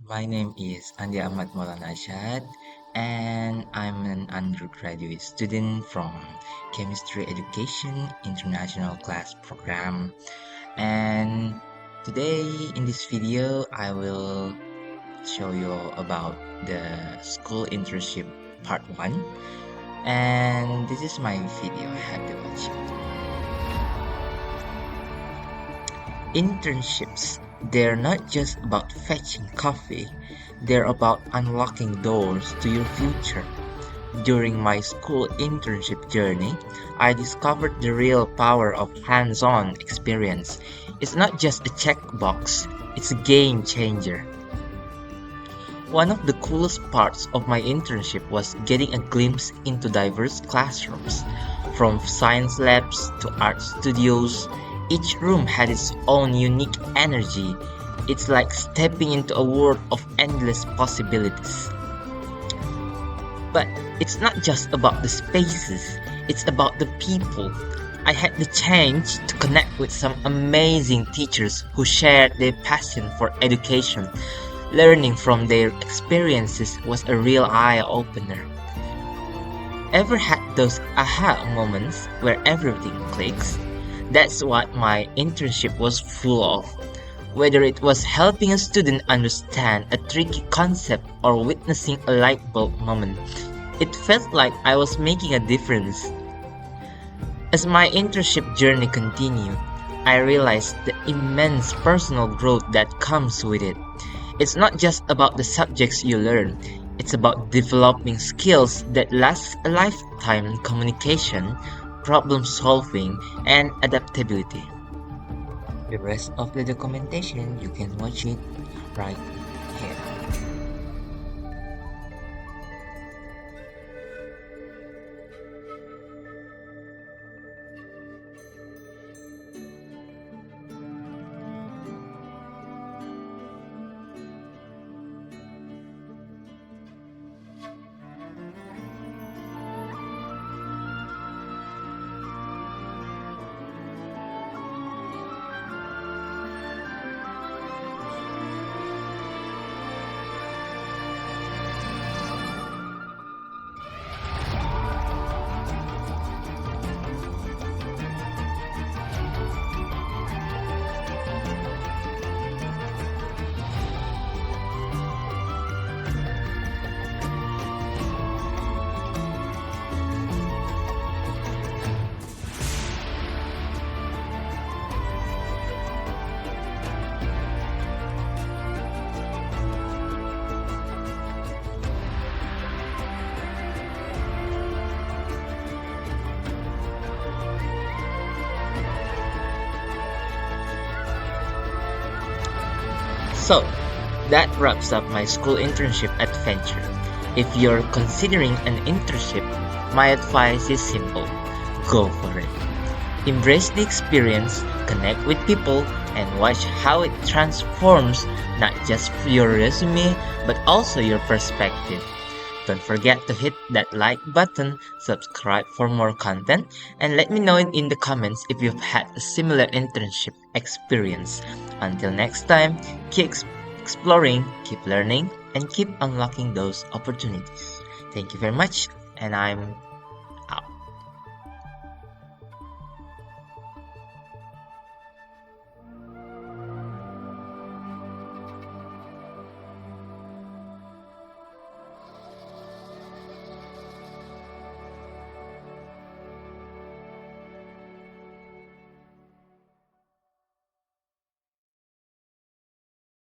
My name is Andi Ahmad Maulana Asyaad, and I'm an undergraduate student from Chemistry Education International Class Program. And today in this video, I will show you about the school internship part 1. And this is my video. Happy watching. Internships, they're not just about fetching coffee, they're about unlocking doors to your future. During my school internship journey, I discovered the real power of hands-on experience. It's not just a checkbox, it's a game changer. One of the coolest parts of my internship was getting a glimpse into diverse classrooms. From science labs to art studios, each room had its own unique energy. It's like stepping into a world of endless possibilities. But it's not just about the spaces, it's about the people. I had the chance to connect with some amazing teachers who shared their passion for education. Learning from their experiences was a real eye-opener. Ever had those aha moments where everything clicks? That's what my internship was full of. Whether it was helping a student understand a tricky concept or witnessing a light bulb moment, it felt like I was making a difference. As my internship journey continued, I realized the immense personal growth that comes with it. It's not just about the subjects you learn, it's about developing skills that last a lifetime: communication, problem solving, and adaptability. The rest of the documentation you can watch it right here. So, that wraps up my school internship adventure. If you're considering an internship, my advice is simple: go for it. Embrace the experience, connect with people, and watch how it transforms not just your resume but also your perspective. Don't forget to hit that like button, subscribe for more content, and let me know in the comments if you've had a similar internship experience. Until next time, keep exploring, keep learning, and keep unlocking those opportunities. Thank you very much, and I'm